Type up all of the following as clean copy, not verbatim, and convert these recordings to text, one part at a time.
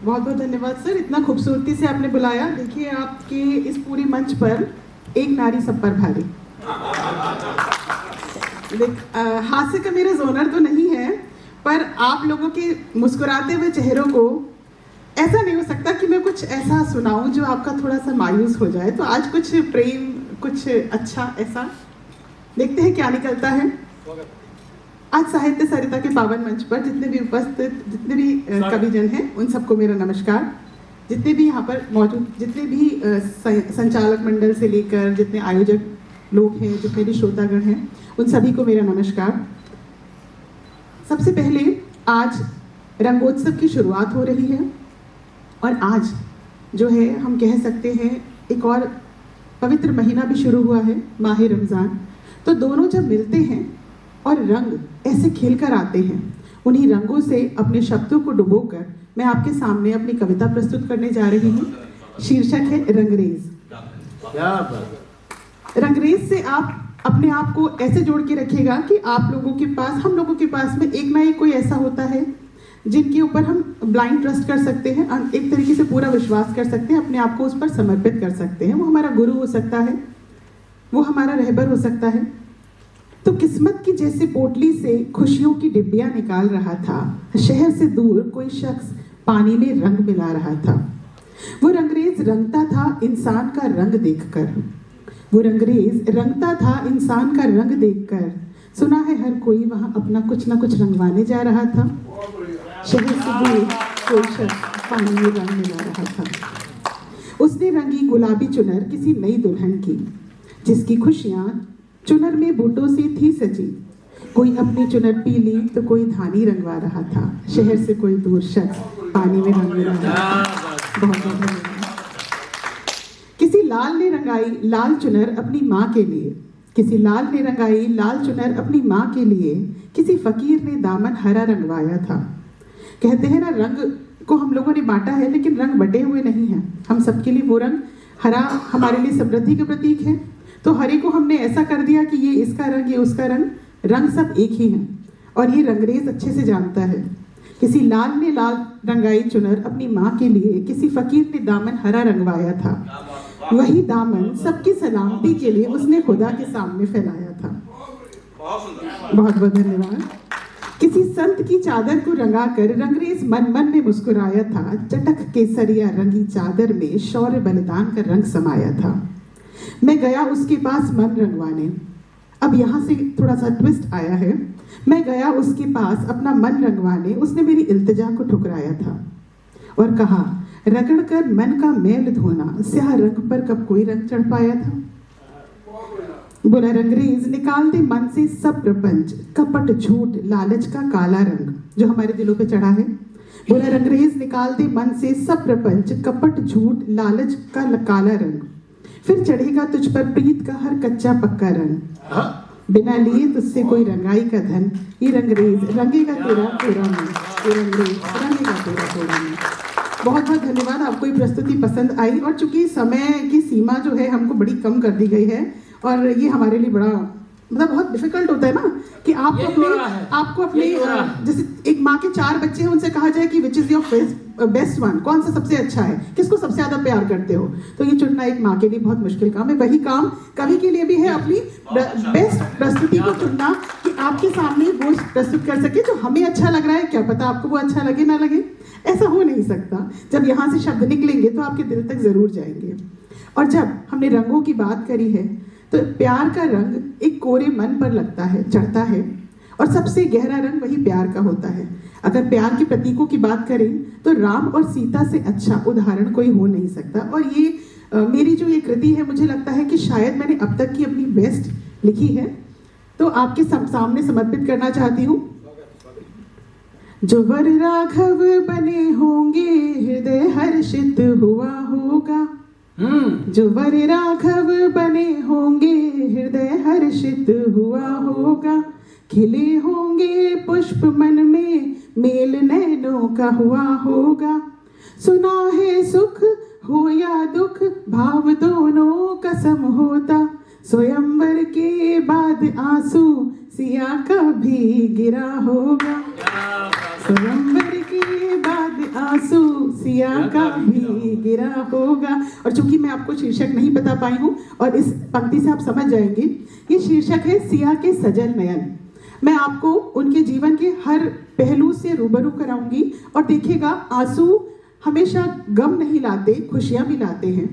बहुत बहुत धन्यवाद सर, इतना खूबसूरती से आपने बुलाया। देखिए आपके इस पूरी मंच पर एक नारी सब पर भारी। हास्य का मेरा जोनर तो नहीं है, पर आप लोगों के मुस्कुराते हुए चेहरों को ऐसा नहीं हो सकता कि मैं कुछ ऐसा सुनाऊं जो आपका थोड़ा सा मायूस हो जाए। तो आज कुछ प्रेम, कुछ अच्छा ऐसा देखते हैं क्या निकलता है। आज साहित्य सरिता के पावन मंच पर जितने भी उपस्थित, जितने भी कविजन हैं, उन सबको मेरा नमस्कार। जितने भी यहाँ पर मौजूद, जितने भी संचालक मंडल से लेकर जितने आयोजक लोग हैं, जितने भी श्रोतागण हैं, उन सभी को मेरा नमस्कार। सबसे पहले आज रंगोत्सव की शुरुआत हो रही है और आज जो है हम कह सकते हैं एक और पवित्र महीना भी शुरू हुआ है, माह रमज़ान। तो दोनों जब मिलते हैं और रंग ऐसे खिल कर आते हैं, उन्हीं रंगों से अपने शब्दों को डुबोकर मैं आपके सामने अपनी कविता प्रस्तुत करने जा रही हूँ। शीर्षक है रंगरेज। रंगरेज से आप अपने आप को ऐसे जोड़ के रखिएगा कि आप लोगों के पास, हम लोगों के पास में एक ना एक कोई ऐसा होता है जिनके ऊपर हम ब्लाइंड ट्रस्ट कर सकते हैं, एक तरीके से पूरा विश्वास कर सकते हैं, अपने आप को उस पर समर्पित कर सकते हैं। वो हमारा गुरु हो सकता है, वो हमारा रहबर हो सकता है। तो किस्मत की जैसे पोटली से खुशियों की डिब्बियां निकाल रहा था, शहर से दूर कोई शख्स पानी में रंग मिला रहा था। वो रंगरेज रंगता था इंसान का रंग देखकर, वो रंगरेज रंगता था इंसान का रंग देखकर। सुना है हर कोई वहां अपना कुछ ना कुछ रंगवाने जा रहा था, शहर से दूर कोई शख्स पानी में रंग मिला रहा था। उसने रंगी गुलाबी चुनर किसी नई दुल्हन की, जिसकी खुशियां चुनर में बूटों से थी सजी। कोई अपनी चुनर पीली तो कोई धानी रंगवा रहा था, शहर से कोई दूर शख्स पानी में रंग मिला रहा था। बहुत बहुत धन्यवाद। किसी लाल ने रंगाई लाल चुनर अपनी माँ के लिए, किसी लाल ने रंगाई लाल चुनर अपनी माँ के लिए, किसी फकीर ने दामन हरा रंगवाया था। कहते हैं ना, रंग को हम लोगों ने बांटा है लेकिन रंग बटे हुए नहीं हैं। हम सबके लिए वो रंग, हरा हमारे लिए समृद्धि का प्रतीक है, तो हरे को हमने ऐसा कर दिया कि ये इसका रंग, ये उसका रंग, रंग सब एक ही है और ये रंगरेज अच्छे से जानता है। किसी लाल ने लाल रंगाई चुनर अपनी माँ के लिए, किसी फकीर ने दामन हरा रंगवाया था। वही दामन सबकी सलामती के लिए उसने खुदा के सामने फैलाया था। बहुत बहुत धन्यवाद। किसी संत की चादर को रंगाकर रंगरेज मन मन में मुस्कुराया था। चटक केसरिया रंगी चादर में शौर्य बलिदान का रंग समाया था। मैं गया उसके पास मन रंगवाने, अब यहाँ से थोड़ा सा ट्विस्ट आया है। मैं गया उसके पास अपना मन रंगवाने, उसने मेरी इल्तिजा को ठुकराया था और कहा, रगड़ कर मन का मैल धोना, स्याह रंग पर कब कोई रंग चढ़ पाया था। बोला, रंगरेज निकाल दे मन से सब प्रपंच, कपट झूठ लालच का काला रंग जो हमारे दिलों पे चढ़ा है। बोला, रंगरेज निकाल दे मन से सब प्रपंच, कपट झूठ लालच का काला रंग, फिर चढ़ेगा तुझ पर प्रीत का हर कच्चा पक्का रंग। बिना लिए तुझसे कोई रंगाई का धन, ये रंगरेज रंगेगा तेरा पूरा मन, ये रंगरेज रंगेगा तेरा पूरा मन। बहुत बहुत धन्यवाद। आपको ये प्रस्तुति पसंद आई और चूंकि समय की सीमा जो है हमको बड़ी कम कर दी गई है और ये हमारे लिए बड़ा मतलब बहुत डिफिकल्ट होता है ना कि आपको अपने जैसे एक माँ के 4 बच्चे हैं, उनसे कहा जाए कि which is your best one, कौन सा सबसे अच्छा है, किसको सबसे ज्यादा प्यार करते हो, तो ये चुनना एक माँ के लिए बहुत मुश्किल काम है। वही काम कवि के लिए भी है, अपनी बेस्ट प्रस्तुति को चुनना कि आपके सामने वो प्रस्तुत कर सके जो हमें अच्छा लग रहा है। क्या पता आपको वो अच्छा लगे ना लगे, ऐसा हो नहीं सकता। जब यहाँ से शब्द निकलेंगे तो आपके दिल तक जरूर जाएंगे। और जब हमने रंगों की बात करी है तो प्यार का रंग एक कोरे मन पर लगता है, चढ़ता है, और सबसे गहरा रंग वही प्यार का होता है। अगर प्यार के प्रतीकों की बात करें तो राम और सीता से अच्छा उदाहरण कोई हो नहीं सकता। और ये मेरी जो ये कृति है, मुझे लगता है कि शायद मैंने अब तक की अपनी बेस्ट लिखी है, तो आपके सामने समर्पित करना चाहती हूँ। जो वर राघव बने होंगे हृदय हर्षित हुआ होगा, जो वर राघव बने होंगे हृदय हर्षित हुआ होगा, खिले होंगे पुष्प मन में मेल नैनों का हुआ होगा। सुना है सुख हो या दुख भाव दोनों का सम होता, स्वयंवर के बाद आंसू सिया का भी गिरा होगा। स्वयंवर के बाद आंसू सिया का भी गिरा होगा। और चूंकि मैं आपको शीर्षक नहीं बता पाई हूँ और इस पंक्ति से आप समझ जाएंगे, ये शीर्षक है सिया के सजल नयन। मैं आपको उनके जीवन के हर पहलू से रूबरू कराऊंगी और देखिएगा आंसू हमेशा गम नहीं लाते, खुशियां भी लाते हैं।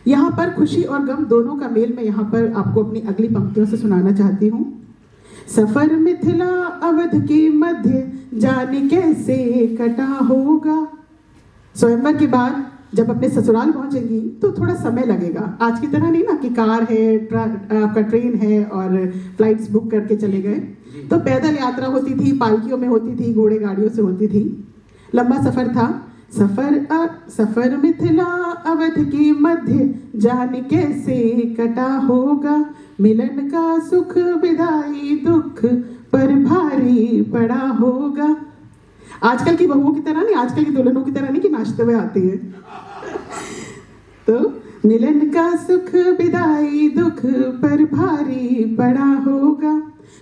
यहाँ पर खुशी और गम दोनों का मेल मैं यहाँ पर आपको अपनी अगली पंक्तियों से सुनाना चाहती हूँ। सफर मिथिला अवध के मध्य जाने कैसे कटा होगा। स्वयंवर के बाद जब अपने ससुराल पहुंचेंगी तो थोड़ा समय लगेगा, आज की तरह नहीं ना कि कार है, आपका ट्रेन है और फ्लाइट्स बुक करके चले गए। तो पैदल यात्रा होती थी, पालकियों में होती थी, घोड़े गाड़ियों से होती थी, लंबा सफर था। सफर मिथिला अवध के मध्य जाने कैसे कटा होगा। मिलन का सुख विदाई दुख पर भारी पड़ा होगा। आजकल की बहुओं की तरह नहीं, आजकल की दुल्हनों की तरह नहीं कि नाचते हुए आती है। तो मिलन का सुख विदाई दुख पर भारी पड़ा होगा।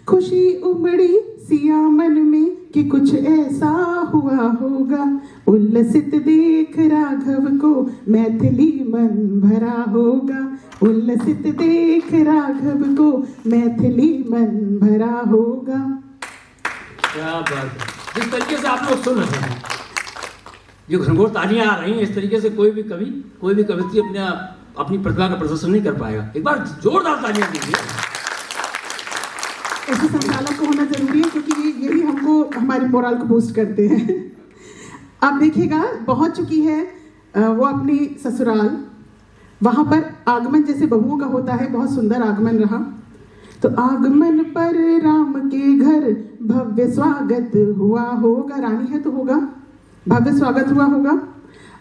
खुशी उमड़ी सिया मन में कि कुछ ऐसा हुआ होगा। उल्लसित देख राघव को मैथिली मन भरा होगा। उल्लसित देख राघव को मैथिली मन भरा होगा। क्या बात है। जिस तरीके से आप लोग सुन रहे हैं, जो घनघोर तालियां आ रही हैं, इस तरीके से कोई भी कवि, कोई भी कवित्री अपनी प्रतिभा का प्रदर्शन नहीं कर पाएगा। एक बार जोरदार तालियां दीजिए। ऐसे संचालक को होना जरूरी है क्योंकि यही हमको हमारे मोरल को बूस्ट करते हैं। अब देखिएगा पहुंच चुकी है वो अपनी ससुराल। वहां पर आगमन जैसे बहुओं का होता है, बहुत सुंदर आगमन रहा। तो आगमन पर राम के घर भव्य स्वागत हुआ होगा। रानी है तो होगा, भव्य स्वागत हुआ होगा।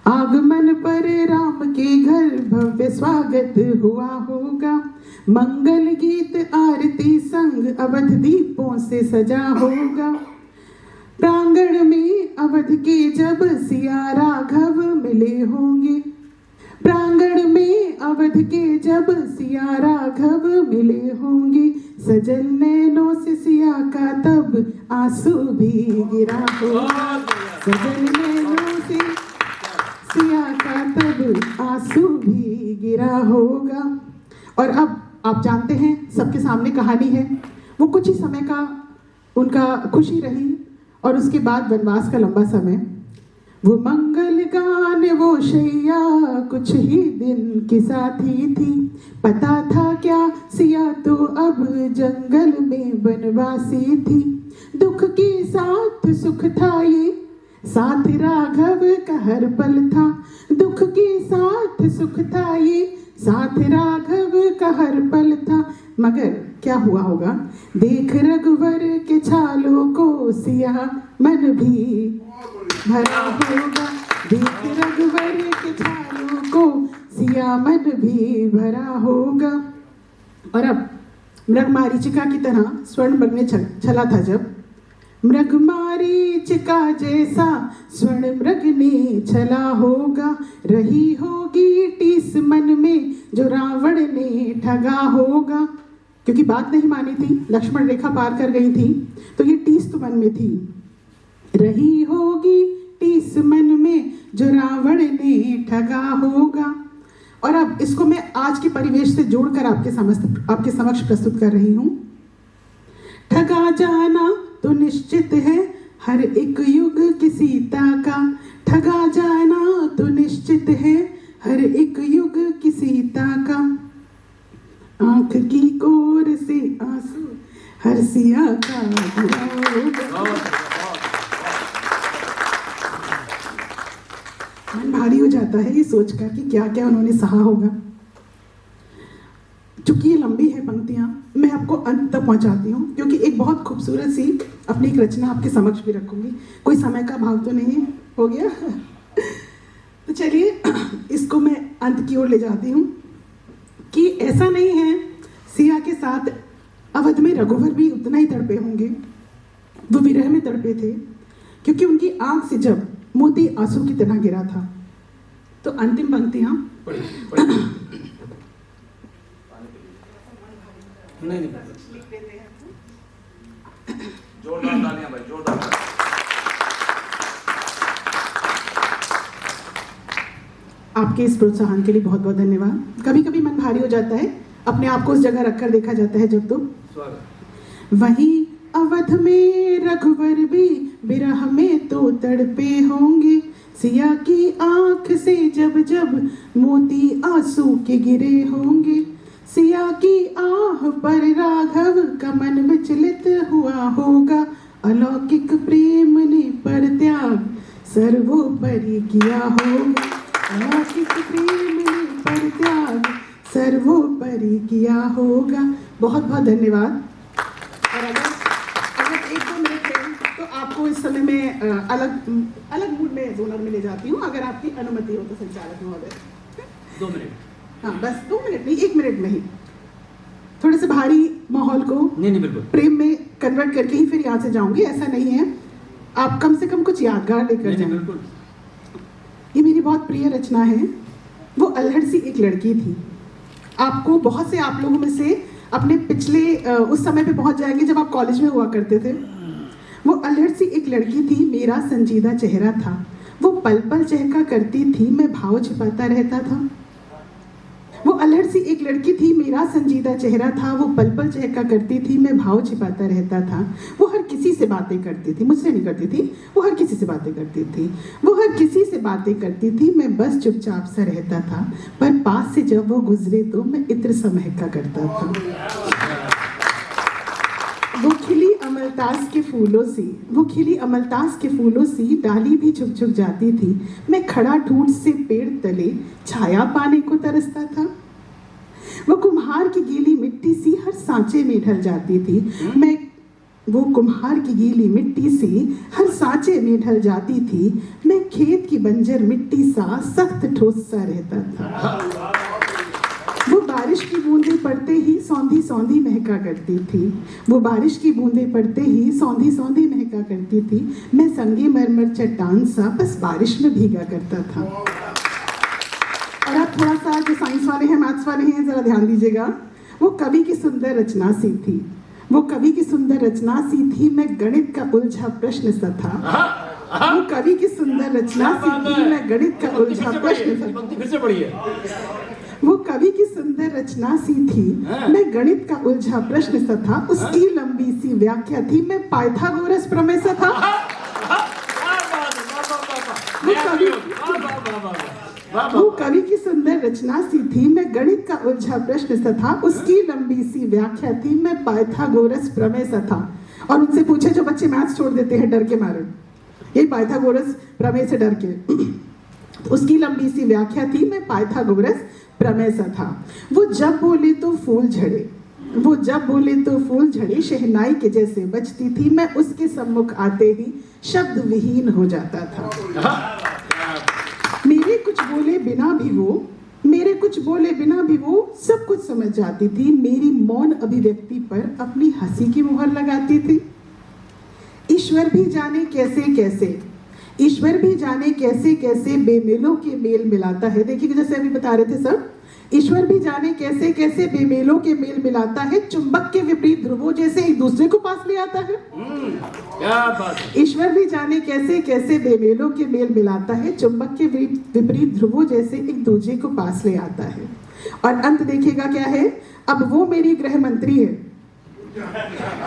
आगमन पर राम के घर भव्य स्वागत हुआ होगा। मंगल गीत आरती संग अवध दीपों से सजा होगा। प्रांगण में अवध के जब सिया राघव मिले होंगे। प्रांगण में अवध के जब सिया राघव मिले होंगे। सजल नैनों से सिया का तब आंसू भी गिरा होगा। सजल नैनों से सिया का तब आंसू भी गिरा होगा। और अब आप जानते हैं सबके सामने कहानी है, वो कुछ ही समय का उनका खुशी रही और उसके बाद वनवास का लंबा समय। वो मंगल गान वो शैया कुछ ही दिन की साथी थी। पता था क्या सिया तो अब जंगल में बनवासी थी। दुख के साथ सुख था ये साथ राघव का हर पल था। दुख के साथ सुख था ये साथ राघव का हर पल था। मगर क्या हुआ होगा, देख रघुवर के छालों को सिया मन भी भरा होगा। देख रघुवर के छालों को सिया मन भी भरा होगा। और अब मृग मारीचिका की तरह स्वर्ण मृग ने छला था। जब मृग मारीचिका जैसा स्वर्ण मृग ने छला होगा। रही होगी टीस मन में जो रावण ने ठगा होगा। क्योंकि बात नहीं मानी थी, लक्ष्मण रेखा पार कर गई थी, तो ये टीस तो मन में थी। रही होगी टीस मन में जो रावण ने ठगा होगा। और अब इसको मैं आज के परिवेश से जोड़कर आपके समक्ष प्रस्तुत कर रही हूं। ठगा जाना तो निश्चित है हर एक युग की सीता का। ठगा जाना तो निश्चित है हर एक युग की सीता का। आंख की कोर से आंसू हर सिया का गिरा होगा। मन भारी हो जाता है ये सोचकर कि क्या क्या उन्होंने सहा होगा। चूंकि ये लंबी है पंक्तियां, मैं आपको अंत तक पहुंचाती हूँ क्योंकि एक बहुत खूबसूरत सी अपनी एक रचना आपके समक्ष भी रखूंगी। कोई समय का भाव तो नहीं हो गया? तो चलिए इसको मैं अंत की ओर ले जाती हूँ कि ऐसा नहीं है, सिया के साथ अवध में रघुवर भी उतना ही तड़पे होंगे। वो विरह में तड़पे थे क्योंकि उनकी आंख से जब मोती आंसू की तरह गिरा था। तो अंतिम पंक्तियां नहीं जोरदार तालियां भाई, जोरदार। आपके इस प्रोत्साहन के लिए बहुत बहुत धन्यवाद। कभी कभी मन भारी हो जाता है, अपने आप को उस जगह रखकर देखा जाता है जब तो वहीं अवध में रघुवर भी विरह में तो तड़पे होंगे, सिया की आंख से जब जब मोती आंसू के गिरे होंगे, सिया की आह पर राघव का मन विचलित हुआ होगा, अलौकिक प्रेम ने परित्याग सर्वोपरि किया होगा, अलौकिक प्रेम ने परित्याग सर्वोपरि किया होगा। बहुत बहुत धन्यवाद। और अगर 1-2 मिनट है तो आपको इस समय में अलग मूड में जोनर में ले जाती हूँ, अगर आपकी अनुमति हो तो संचालक महोदय। 2 मिनट। हाँ, बस 2 मिनट नहीं, 1 मिनट में ही थोड़े से भारी माहौल को नहीं बिल्कुल प्रेम में कन्वर्ट करके ही फिर यहाँ से जाऊंगी, ऐसा नहीं है। आप कम से कम कुछ यादगार लेकर जाएं। बिल्कुल। ये मेरी बहुत प्रिय रचना है। वो अल्हड़ सी एक लड़की थी। आपको बहुत से आप लोगों में से अपने पिछले उस समय पे पहुंच जाएंगे जब आप कॉलेज में हुआ करते थे। वो अल्हड़ सी एक लड़की थी, मेरा संजीदा चेहरा था, वो पल पल चहका करती थी, मैं भाव छिपाता रहता था। वो अल्हड़ सी एक लड़की थी, मेरा संजीदा चेहरा था, वो पल पल चहका करती थी, मैं भाव छिपाता रहता था। वो हर किसी से बातें करती थी, मुझसे नहीं करती थी, वो हर किसी से बातें करती थी, वो हर किसी से बातें करती थी, मैं बस चुपचाप सा रहता था, पर पास से जब वो गुजरे तो मैं इत्र सा महका करता था। वो खिली अमलतास के फूलों सी, वो खिली अमलतास के फूलों सी डाली भी झुक झुक जाती थी, मैं खड़ा ठूंठ से पेड़ तले छाया पाने को तरसता था। वो कुम्हार की गीली मिट्टी सी हर सांचे में ढल जाती थी, वो कुम्हार की गीली मिट्टी सी हर सांचे में ढल जाती थी, मैं खेत की बंजर मिट्टी सा सख्त ठोस सा रहता था। वो बारिश की बूंदें पड़ते ही सौंधी सौंधी महका करती थी, वो बारिश की बूंदें पड़ते ही सौंधी सौंधी महका करती थी, मैं संगे मरमर चट्टान सा बस बारिश में भीगा करता था। और अब थोड़ा सा जो साइंस वाले हैं, मैथ्स वाले हैं, जरा ध्यान दीजिएगा। वो कवि की सुंदर रचना सी थी, वो कवि की सुंदर रचना सी थी, मैं गणित का उलझा प्रश्न सा था। वो कवि की सुंदर रचना सी थी, मैं गणित का उलझा प्रश्न सा था। फिर से पढ़िए। वो कवि की सुंदर रचना सी थी, मैं गणित का उलझा प्रश्न सा था, उसकी लंबी सी व्याख्या थी, मैं पाइथागोरस प्रमेय सा था। वो कवि की सुंदर रचना सी थी, मैं गणित का उलझा प्रश्न सा था, उसकी लंबी सी व्याख्या थी, मैं पाइथागोरस प्रमेय सा था। और उनसे पूछे जो बच्चे मैथ्स छोड़ देते हैं डर के मारे, ये पाइथागोरस प्रमेय से डर के, तो उसकी लंबी सी व्याख्या थी, मैं पाइथागोरस प्रमेय सा था। वो जब बोले तो फूल झड़े, वो जब बोले तो फूल झड़े, शहनाई के जैसे बजती थी, मैं उसके सम्मुख आते ही शब्द विहीन हो जाता था। मेरे कुछ बोले बिना भी वो, मेरे कुछ बोले बिना भी वो सब कुछ समझ जाती थी, मेरी मौन अभिव्यक्ति पर अपनी हंसी की मुहर लगाती थी। ईश्वर भी जाने कैसे कैसे, ईश्वर भी जाने कैसे कैसे बेमेलों के मेल मिलाता है। देखिए जैसे अभी बता रहे थे सब, ईश्वर भी जाने कैसे कैसे बेमेलों के मेल मिलाता है, चुंबक के विपरीत ध्रुवों जैसे एक दूसरे को पास ले आता है। क्या बात। ईश्वर भी जाने कैसे कैसे बेमेलों के मेल मिलाता है, चुंबक के विपरीत ध्रुवों जैसे एक दूसरे को पास ले आता है। और अंत देखिएगा क्या है, अब वो मेरी गृह मंत्री है,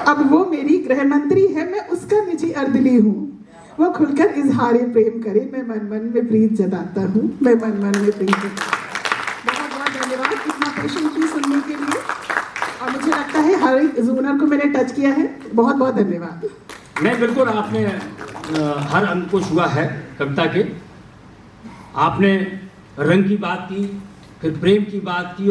अब वो मेरी गृह मंत्री है, मैं उसका निजी अर्दली हूँ, वो खुलकर इजहार प्रेम करे, मैं मन मन में प्रीत जताता हूँ, मैं मन मन में प्रीत। बहुत बहुत धन्यवाद इतना पेशेंटली सुनने के लिए, और मुझे लगता है हर एक जोनर को मैंने टच किया है। बहुत बहुत धन्यवाद। नहीं बिल्कुल, आपने हर अंक को छुआ है कविता के। आपने रंग की बात की, फिर प्रेम की बात की।